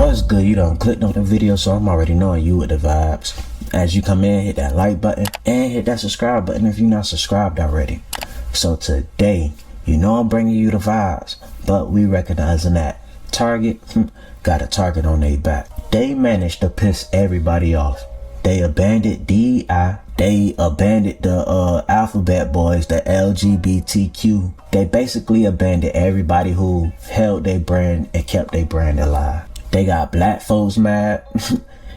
What's good? You done clicked on the video, so I'm already knowing you with the vibes. As you come in, hit that like button and hit that subscribe button if you're not subscribed already. So today, you know I'm bringing you the vibes, but we recognizing that Target got a target on their back. They managed to piss everybody off. They abandoned DEI. They abandoned the alphabet boys, the LGBTQ. They basically abandoned everybody who held their brand and kept their brand alive. They got black folks mad.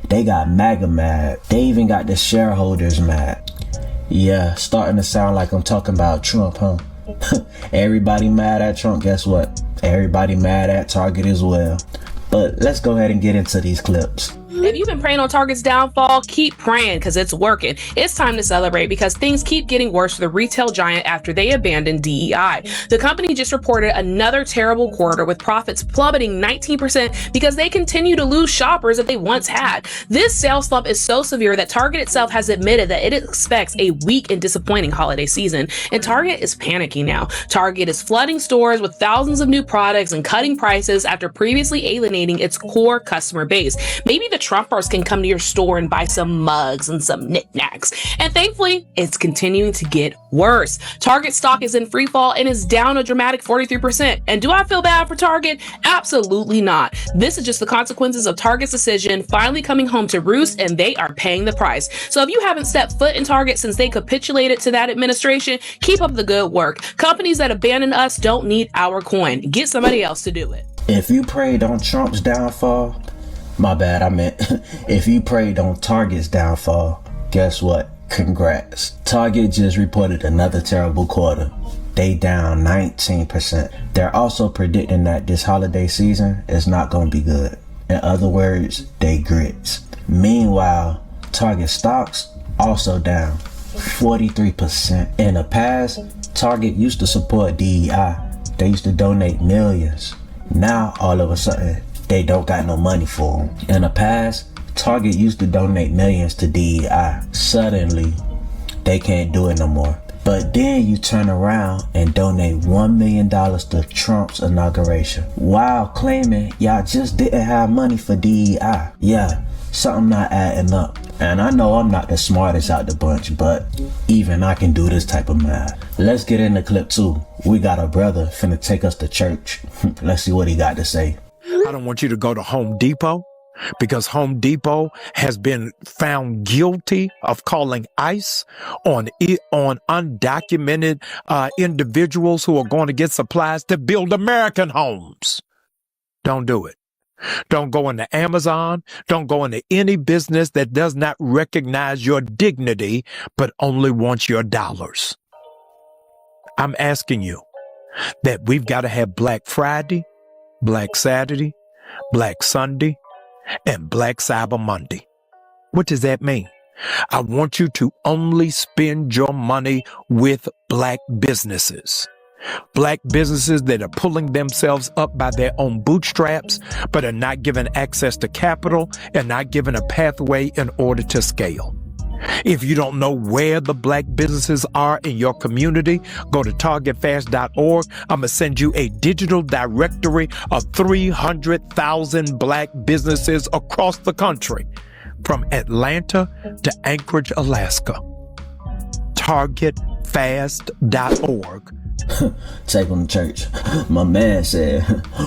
They got MAGA mad. They even got the shareholders mad. Yeah, starting to sound like I'm talking about Trump, huh? Everybody mad at Trump, guess what? Everybody mad at Target as well. But let's go ahead and get into these clips. If you've been praying on Target's downfall, keep praying because it's working. It's time to celebrate because things keep getting worse for the retail giant after they abandoned DEI. The company just reported another terrible quarter with profits plummeting 19% because they continue to lose shoppers that they once had. This sales slump is so severe that Target itself has admitted that it expects a weak and disappointing holiday season, and Target is panicking now. Target is flooding stores with thousands of new products and cutting prices after previously alienating its core customer base. Maybe the Trumpers can come to your store and buy some mugs and some knickknacks. And thankfully, it's continuing to get worse. Target stock is in free fall and is down a dramatic 43%. And do I feel bad for Target? Absolutely not. This is just the consequences of Target's decision finally coming home to roost, and they are paying the price. So if you haven't stepped foot in Target since they capitulated to that administration, keep up the good work. Companies that abandon us don't need our coin. Get somebody else to do it. If you prayed on Trump's downfall, my bad, I meant if you prayed on Target's downfall, guess what? Congrats. Target just reported another terrible quarter. They down 19%. They're also predicting that this holiday season is not going to be good. In other words, they grits. Meanwhile, Target stocks also down 43%. In the past, Target used to support DEI. They used to donate millions. Now, all of a sudden, they don't got no money for them. In the past, Target used to donate millions to DEI. Suddenly, they can't do it no more. But then you turn around and donate $1 million to Trump's inauguration while claiming y'all just didn't have money for DEI. Yeah, something not adding up. And I know I'm not the smartest out the bunch, but even I can do this type of math. Let's get in the clip too. We got a brother finna take us to church. Let's see what he got to say. I don't want you to go to Home Depot because Home Depot has been found guilty of calling ICE on undocumented individuals who are going to get supplies to build American homes. Don't do it. Don't go into Amazon. Don't go into any business that does not recognize your dignity, but only wants your dollars. I'm asking you that we've got to have Black Friday, Black Saturday, Black Sunday, and Black Cyber Monday. What does that mean? I want you to only spend your money with black businesses. Black businesses that are pulling themselves up by their own bootstraps, but are not given access to capital and not given a pathway in order to scale. If you don't know where the black businesses are in your community, go to targetfast.org. I'm going to send you a digital directory of 300,000 black businesses across the country, from Atlanta to Anchorage, Alaska. Targetfast.org. Take them to church. My man said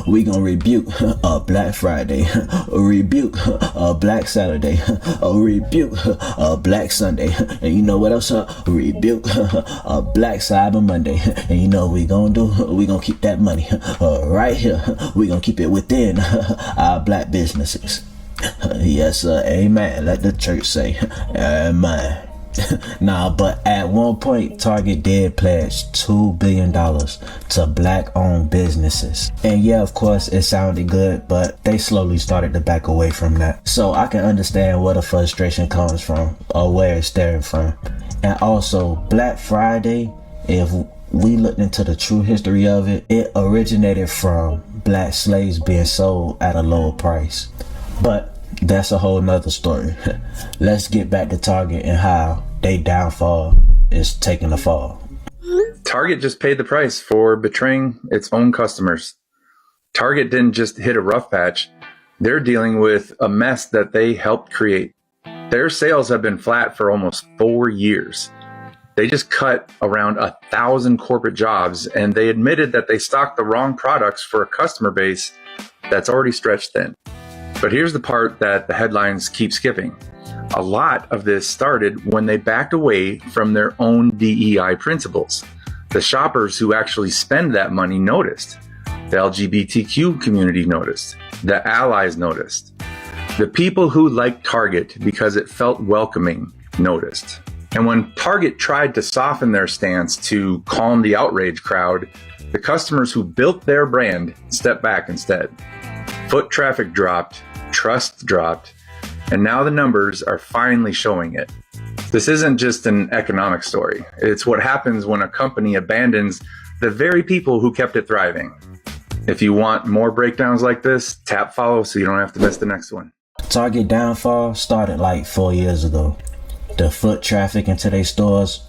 we gonna rebuke a Black Friday, rebuke a Black Saturday, rebuke a Black Sunday, and you know what else? Rebuke a Black Cyber Monday. And you know what we gonna do? We gonna keep that money right here. We gonna keep it within our black businesses. Yes, sir. Amen. Let the church say amen. Nah, but at one point, Target did pledge $2 billion to black-owned businesses. And yeah, of course, it sounded good, but they slowly started to back away from that. So I can understand where the frustration comes from, or where it's stemming from. And also, Black Friday, if we looked into the true history of it, it originated from black slaves being sold at a lower price. But that's a whole nother story. Let's get back to Target and how they downfall is taking a fall. Target just paid the price for betraying its own customers. Target didn't just hit a rough patch. They're dealing with a mess that they helped create. Their sales have been flat for almost 4 years. They just cut around 1,000 corporate jobs, and they admitted that they stocked the wrong products for a customer base that's already stretched thin. But here's the part that the headlines keep skipping. A lot of this started when they backed away from their own DEI principles. The shoppers who actually spend that money noticed. The LGBTQ community noticed. The allies noticed. The people who liked Target because it felt welcoming noticed. And when Target tried to soften their stance to calm the outrage crowd, the customers who built their brand stepped back instead. Foot traffic dropped, trust dropped, and now the numbers are finally showing it. This isn't just an economic story. It's what happens when a company abandons the very people who kept it thriving. If you want more breakdowns like this, tap follow so you don't have to miss the next one. Target downfall started like 4 years ago. The foot traffic into their stores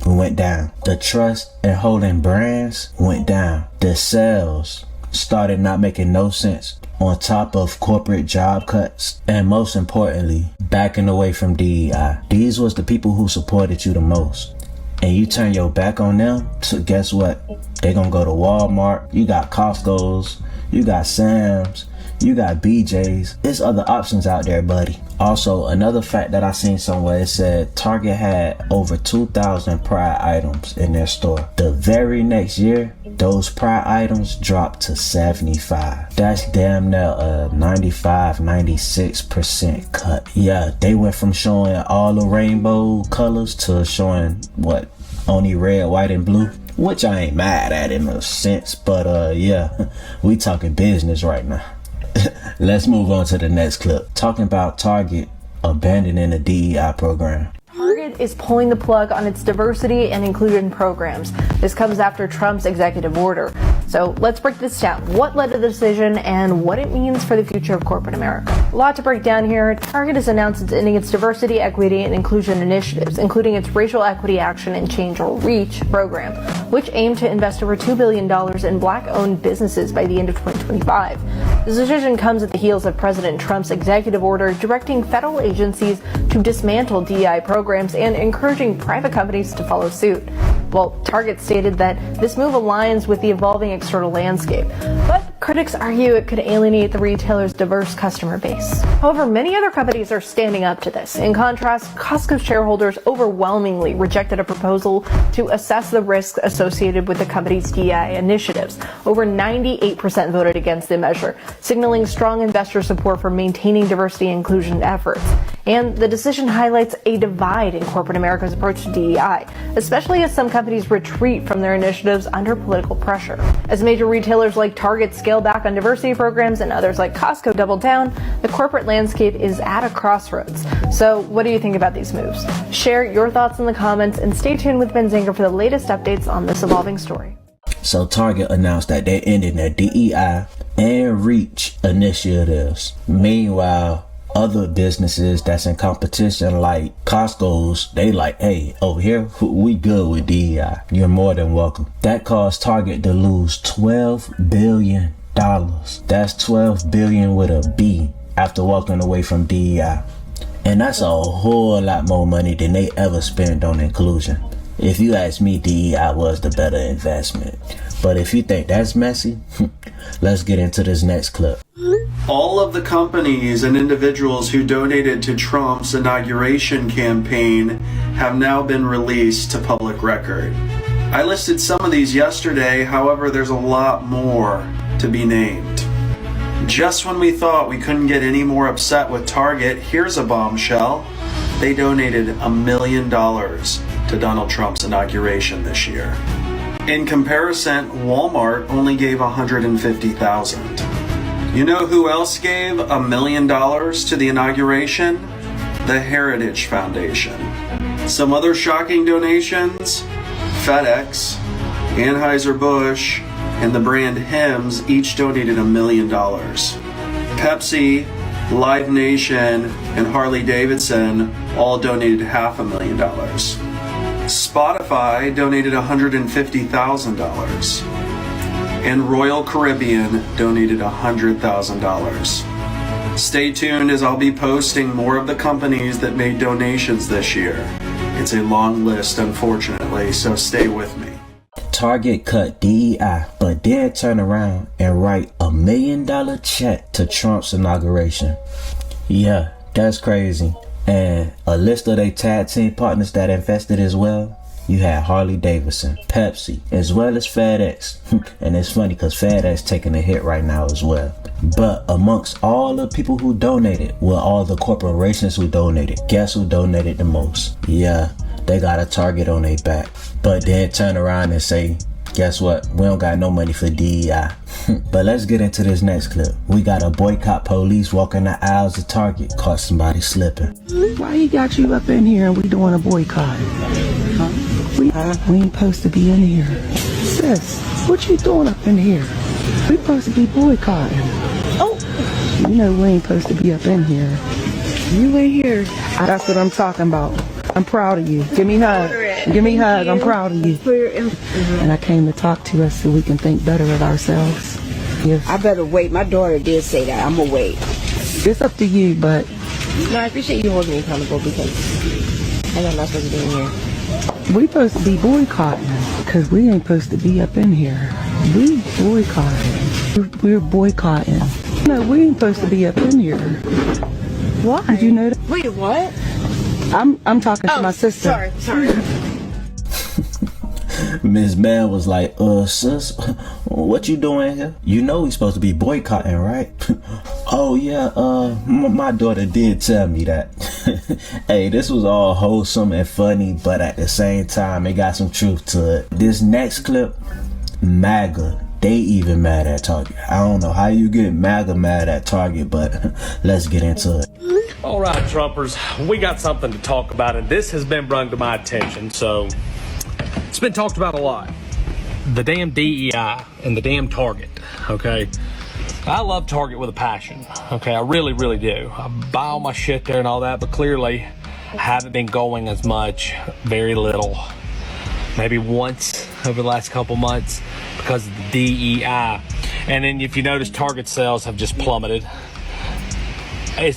went down. The trust in holding brands went down. The sales started not making no sense, on top of corporate job cuts, and most importantly, backing away from DEI. These was the people who supported you the most. And you turn your back on them, so guess what? They gonna go to Walmart, you got Costco's, you got Sam's, you got BJ's. There's other options out there, buddy. Also, another fact that I seen somewhere, it said Target had over 2,000 Pride items in their store. The very next year, those Pride items dropped to 75. That's damn near a 96% cut. Yeah, they went from showing all the rainbow colors to showing what? Only red, white, and blue. Which I ain't mad at in a sense, but yeah, we talking business right now. Let's move on to the next clip. Talking about Target abandoning the DEI program. Target is pulling the plug on its diversity and inclusion programs. This comes after Trump's executive order. So let's break this down. What led to the decision and what it means for the future of corporate America. A lot to break down here. Target has announced it's ending its diversity, equity, and inclusion initiatives, including its Racial Equity Action and Change, or REACH, program, which aim to invest over $2 billion in black-owned businesses by the end of 2025. This decision comes at the heels of President Trump's executive order directing federal agencies to dismantle DEI programs and encouraging private companies to follow suit. Well, Target stated that this move aligns with the evolving external landscape, but critics argue it could alienate the retailer's diverse customer base. However, many other companies are standing up to this. In contrast, Costco shareholders overwhelmingly rejected a proposal to assess the risks associated with the company's DEI initiatives. Over 98% voted against the measure, signaling strong investor support for maintaining diversity and inclusion efforts. And the decision highlights a divide in corporate America's approach to DEI, especially as some companies retreat from their initiatives under political pressure. As major retailers like Target scale back on diversity programs and others like Costco double down, the corporate landscape is at a crossroads. So what do you think about these moves? Share your thoughts in the comments and stay tuned with Benzinger for the latest updates on this evolving story. So Target announced that they're ending their DEI and REACH initiatives. Meanwhile, other businesses that's in competition like Costco's, they like, hey, over here, we good with DEI. You're more than welcome. That caused Target to lose $12 billion. That's 12 billion with a B after walking away from DEI. And that's a whole lot more money than they ever spent on inclusion. If you ask me, DEI was the better investment. But if you think that's messy, let's get into this next clip. All of the companies and individuals who donated to Trump's inauguration campaign have now been released to public record. I listed some of these yesterday, however, there's a lot more to be named. Just when we thought we couldn't get any more upset with Target, here's a bombshell. They donated $1 million to Donald Trump's inauguration this year. In comparison, Walmart only gave $150,000. You know who else gave $1 million to the inauguration? The Heritage Foundation. Some other shocking donations: FedEx, Anheuser-Busch, and the brand Hims each donated $1 million. Pepsi, Live Nation, and Harley-Davidson all donated $500,000. Spotify donated $150,000. And Royal Caribbean donated $100,000. Stay tuned as I'll be posting more of the companies that made donations this year. It's a long list, unfortunately, so stay with me. Target cut DEI, but then turn around and write $1 million check to Trump's inauguration. Yeah, that's crazy. And a list of their tag team partners that invested as well. You had Harley Davidson, Pepsi, as well as FedEx. And it's funny because FedEx taking a hit right now as well. But amongst all the people who donated, well, all the corporations who donated, guess who donated the most? Yeah, they got a target on their back. But then turn around and say, guess what? We don't got no money for DEI. But let's get into this next clip. We got a boycott police walking the aisles of Target, caught somebody slipping. Why he got you up in here and we doing a boycott? Huh? We ain't supposed to be in here. Sis, what you doing up in here? We supposed to be boycotting. Oh! You know we ain't supposed to be up in here. You ain't here. That's what I'm talking about. I'm proud of you. Give me a hug. Give me a hug. I'm proud of you. And I came to talk to us so we can think better of ourselves. Yes. I better wait. My daughter did say that. I'm gonna wait. It's up to you, but... No, I appreciate you holding me accountable because I know I'm not supposed to be in here. We supposed to be boycotting because we ain't supposed to be up in here. We boycotting. We're boycotting. No, we ain't supposed to be up in here. Why? Did you know that? Wait, what? I'm talking to my sister. Sorry. Miss Bell was like, sis, what you doing here? You know we supposed to be boycotting, right? Oh yeah, my daughter did tell me that. Hey, this was all wholesome and funny, but at the same time, it got some truth to it. This next clip, MAGA, they even mad at Target. I don't know how you get MAGA mad at Target, but let's get into it. All right, Trumpers, we got something to talk about, and this has been brought to my attention, so it's been talked about a lot. The damn DEI and the damn Target, okay? I love Target with a passion, okay? I really, really do. I buy all my shit there and all that, but clearly I haven't been going as much, very little. Maybe once over the last couple months because of the DEI. And then if you notice, Target sales have just plummeted. You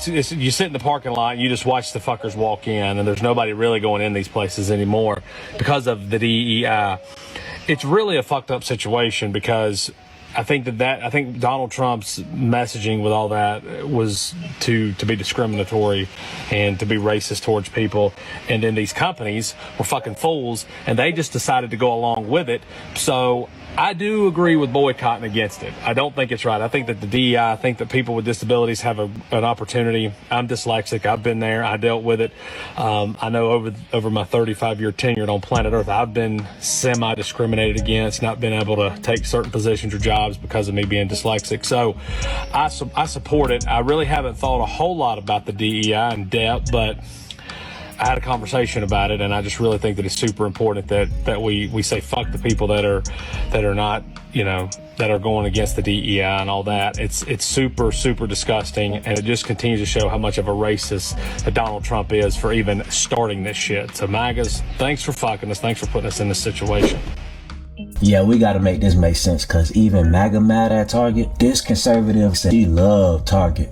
sit in the parking lot and you just watch the fuckers walk in, and there's nobody really going in these places anymore because of the DEI. It's really a fucked up situation because I think Donald Trump's messaging with all that was to be discriminatory and to be racist towards people. And then these companies were fucking fools and they just decided to go along with it. So I do agree with boycotting against it. I don't think it's right. I think that the DEI, I think that people with disabilities have an opportunity. I'm dyslexic. I've been there. I dealt with it. I know over my 35-year tenure on planet Earth, I've been semi-discriminated against, not been able to take certain positions or jobs because of me being dyslexic. So I support it. I really haven't thought a whole lot about the DEI in depth, but I had a conversation about it, and I just really think that it's super important that we say fuck the people that are not, that are going against the DEI and all that. It's super, super disgusting, and it just continues to show how much of a racist that Donald Trump is for even starting this shit. So MAGAs, thanks for fucking us. Thanks for putting us in this situation. Yeah, we gotta make this make sense, cause even MAGA mad at Target. This conservative said she loved Target,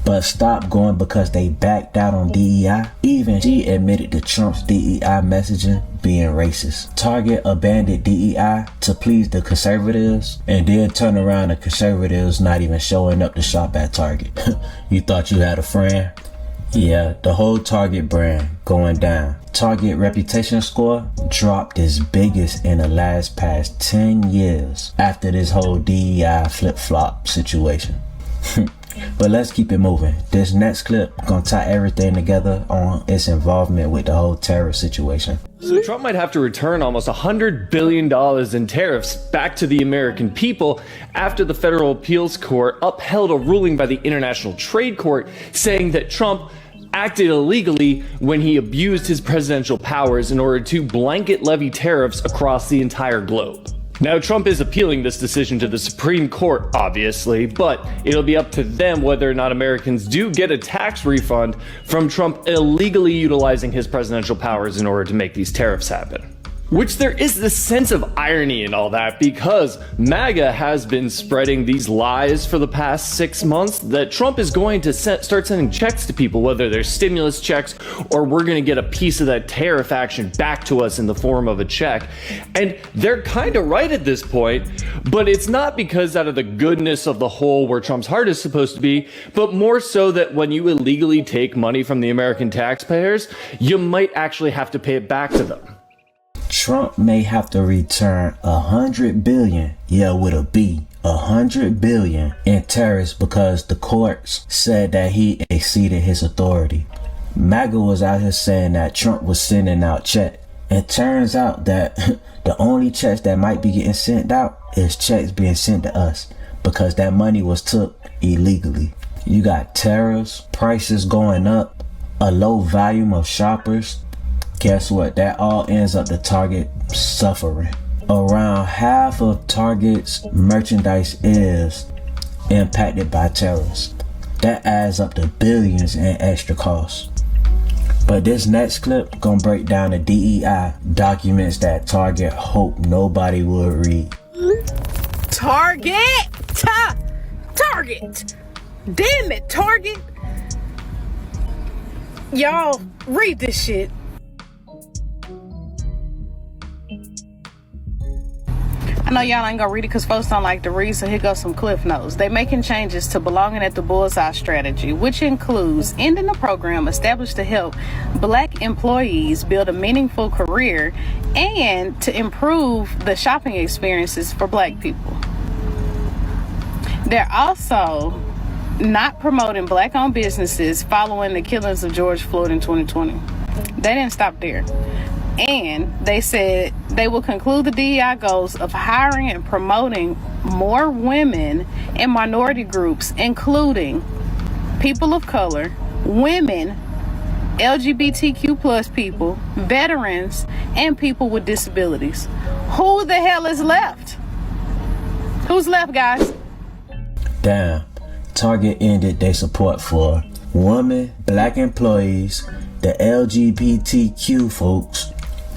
but stopped going because they backed out on DEI. Even she admitted to Trump's DEI messaging being racist. Target abandoned DEI to please the conservatives, and then turn around the conservatives not even showing up to shop at Target. You thought you had a friend? Yeah, the whole Target brand going down. Target reputation score dropped its biggest in the past 10 years after this whole DEI flip-flop situation. But let's keep it moving. This next clip gonna tie everything together on its involvement with the whole terror situation. So Trump might have to return almost $100 billion in tariffs back to the American people after the Federal Appeals Court upheld a ruling by the International Trade Court saying that Trump acted illegally when he abused his presidential powers in order to blanket levy tariffs across the entire globe. Now, Trump is appealing this decision to the Supreme Court, obviously, but it'll be up to them whether or not Americans do get a tax refund from Trump illegally utilizing his presidential powers in order to make these tariffs happen. Which there is this sense of irony in all that, because MAGA has been spreading these lies for the past 6 months that Trump is going to start sending checks to people, whether they're stimulus checks or we're going to get a piece of that tariff action back to us in the form of a check. And they're kind of right at this point, but it's not because out of the goodness of the whole where Trump's heart is supposed to be, but more so that when you illegally take money from the American taxpayers, you might actually have to pay it back to them. Trump may have to return 100 billion, yeah, with a B, 100 billion in tariffs because the courts said that he exceeded his authority. MAGA was out here saying that Trump was sending out checks. It turns out that the only checks that might be getting sent out is checks being sent to us because that money was took illegally. You got tariffs, prices going up, a low volume of shoppers. Guess what? That all ends up the Target suffering. Around half of Target's merchandise is impacted by tariffs. That adds up to billions in extra costs. But this next clip gonna break down the DEI documents that Target hoped nobody would read. Target! Target! Damn it, Target! Y'all, read this shit. I know y'all ain't gonna read it because folks don't like to read, so here goes some cliff notes. They making changes to belonging at the bullseye strategy, which includes ending the program established to help Black employees build a meaningful career and to improve the shopping experiences for Black people. They're also not promoting Black-owned businesses following the killings of George Floyd in 2020. They didn't stop there. And they said they will conclude the DEI goals of hiring and promoting more women and minority groups, including people of color, women, LGBTQ plus people, veterans, and people with disabilities. Who the hell is left? Who's left, guys? Damn. Target ended their support for women, Black employees, the LGBTQ folks,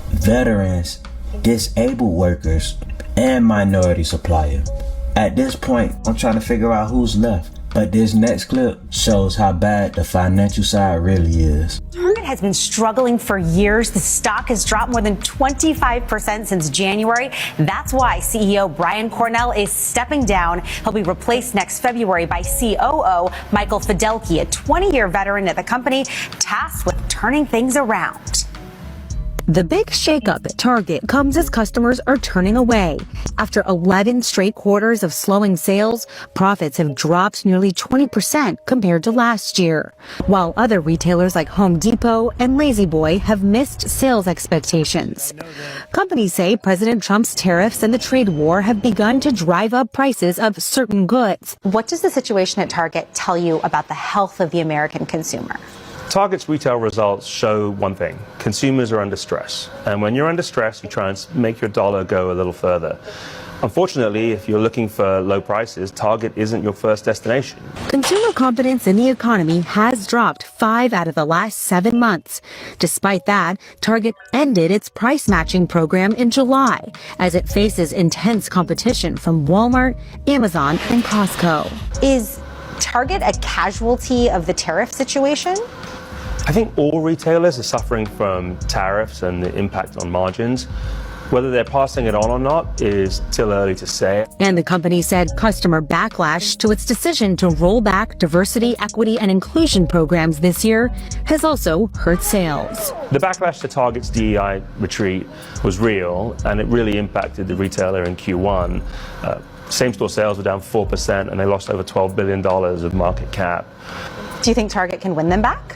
veterans, disabled workers, and minority suppliers. At this point, I'm trying to figure out who's left. But this next clip shows how bad the financial side really is. Target has been struggling for years. The stock has dropped more than 25% since January. That's why CEO Brian Cornell is stepping down. He'll be replaced next February by COO Michael Fidelki, a 20-year veteran at the company tasked with turning things around. The big shakeup at Target comes as customers are turning away. After 11 straight quarters of slowing sales, profits have dropped nearly 20% compared to last year. While other retailers like Home Depot and La-Z-Boy have missed sales expectations. Companies say President Trump's tariffs and the trade war have begun to drive up prices of certain goods. What does the situation at Target tell you about the health of the American consumer? Target's retail results show one thing: consumers are under stress. And when you're under stress, you try and make your dollar go a little further. Unfortunately, if you're looking for low prices, Target isn't your first destination. Consumer confidence in the economy has dropped 5 out of the last 7 months. Despite that, Target ended its price matching program in July as it faces intense competition from Walmart, Amazon, and Costco. Is Target a casualty of the tariff situation? I think all retailers are suffering from tariffs and the impact on margins. Whether they're passing it on or not is still early to say. And the company said customer backlash to its decision to roll back diversity, equity, and inclusion programs this year has also hurt sales. The backlash to Target's DEI retreat was real, and it really impacted the retailer in Q1. Same-store sales were down 4%, and they lost over $12 billion of market cap. Do you think Target can win them back?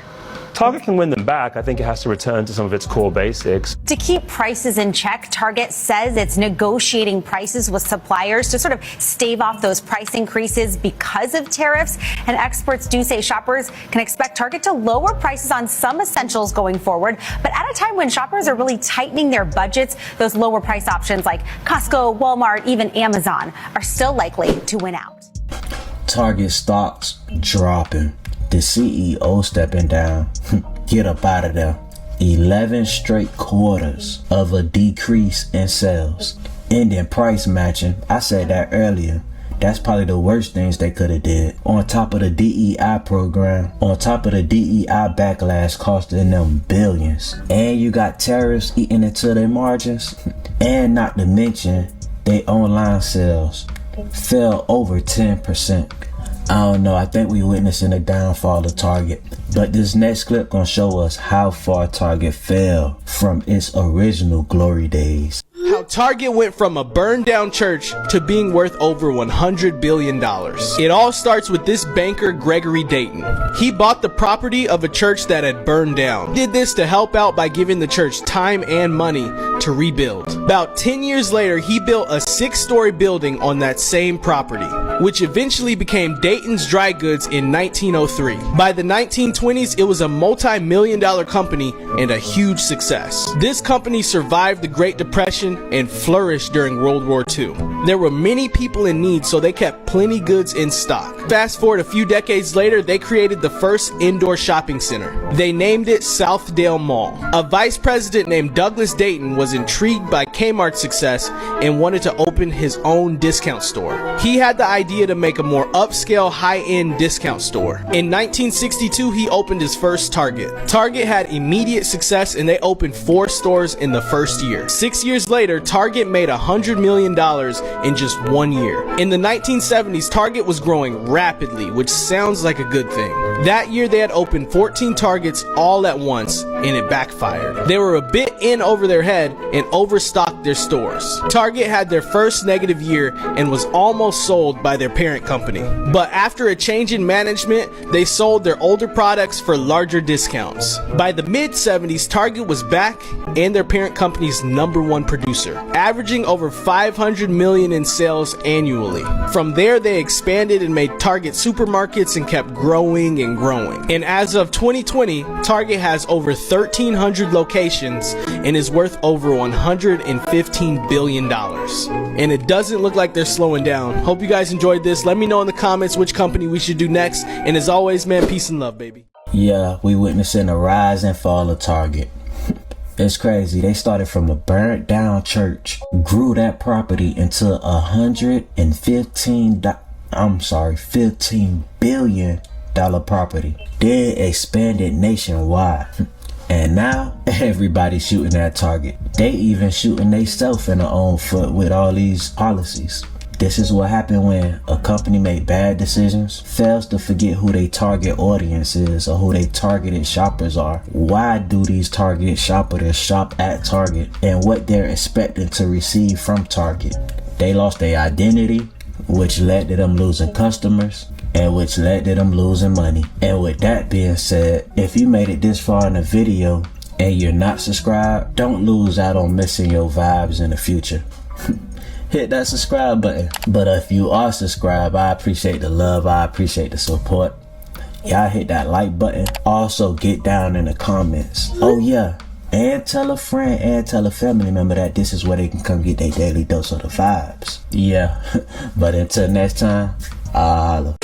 Target can win them back. I think it has to return to some of its core basics. To keep prices in check, Target says it's negotiating prices with suppliers to sort of stave off those price increases because of tariffs. And experts do say shoppers can expect Target to lower prices on some essentials going forward. But at a time when shoppers are really tightening their budgets, those lower price options like Costco, Walmart, even Amazon are still likely to win out. Target stocks dropping. The CEO stepping down. Get up out of there. 11 straight quarters of a decrease in sales. And then price matching, I said that earlier. That's probably the worst things they could have did. On top of the DEI program, on top of the DEI backlash costing them billions. And you got tariffs eating into their margins. And not to mention, they online sales fell over 10%. I don't know, I think we witnessing a downfall of Target. But this next clip gonna show us how far Target fell from its original glory days. How Target went from a burned down church to being worth over $100 billion. It all starts with this banker, Gregory Dayton. He bought the property of a church that had burned down. He did this to help out by giving the church time and money to rebuild. About 10 years later, he built a 6-story building on that same property, which eventually became Dayton's Dry Goods in 1903. By the 1920s, it was a multi-million-dollar company and a huge success. This company survived the Great Depression and flourished during World War II. There were many people in need, so they kept plenty goods in stock. Fast forward a few decades later, they created the first indoor shopping center. They named it Southdale Mall. A vice president named Douglas Dayton was intrigued by Kmart's success and wanted to open his own discount store. He had the idea to make a more upscale, high-end discount store. In 1962, he opened his first Target. Target had immediate success and they opened 4 stores in the first year. 6 years later, Target made $100 million in just 1 year. In the 1970s, Target was growing rapidly, which sounds like a good thing. That year, they had opened 14 Targets all at once, and it backfired. They were a bit in over their head and overstocked their stores. Target had their first negative year and was almost sold by their parent company. But after a change in management, they sold their older products for larger discounts. By the mid-70s, Target was back and their parent company's #1 producer, averaging over $500 million in sales annually. From there, they expanded and made Target supermarkets and kept growing and growing. And as of 2020, Target has over 1,300 locations and is worth over $115 billion. And it doesn't look like they're slowing down. Hope you guys enjoyed this. Let me know in the comments which company we should do next. And as always, man, peace and love, baby. Yeah, we witnessing a rise and fall of Target. It's crazy. They started from a burnt down church, grew that property into $15 billion property. Then expanded nationwide. And now everybody's shooting at Target. They even shooting themselves in their own foot with all these policies. This is what happened when a company made bad decisions, fails to forget who their target audience is or who their targeted shoppers are. Why do these target shoppers shop at Target and what they're expecting to receive from Target? They lost their identity, which led to them losing customers and which led to them losing money. And with that being said, if you made it this far in the video and you're not subscribed, don't lose out on missing your vibes in the future. Hit that subscribe button. But if you are subscribed, I appreciate the love, I appreciate the support. Y'all hit that like button. Also get down in the comments. Oh yeah, and tell a friend and tell a family member that this is where they can come get their daily dose of the vibes. Yeah, but until next time, I'll holla.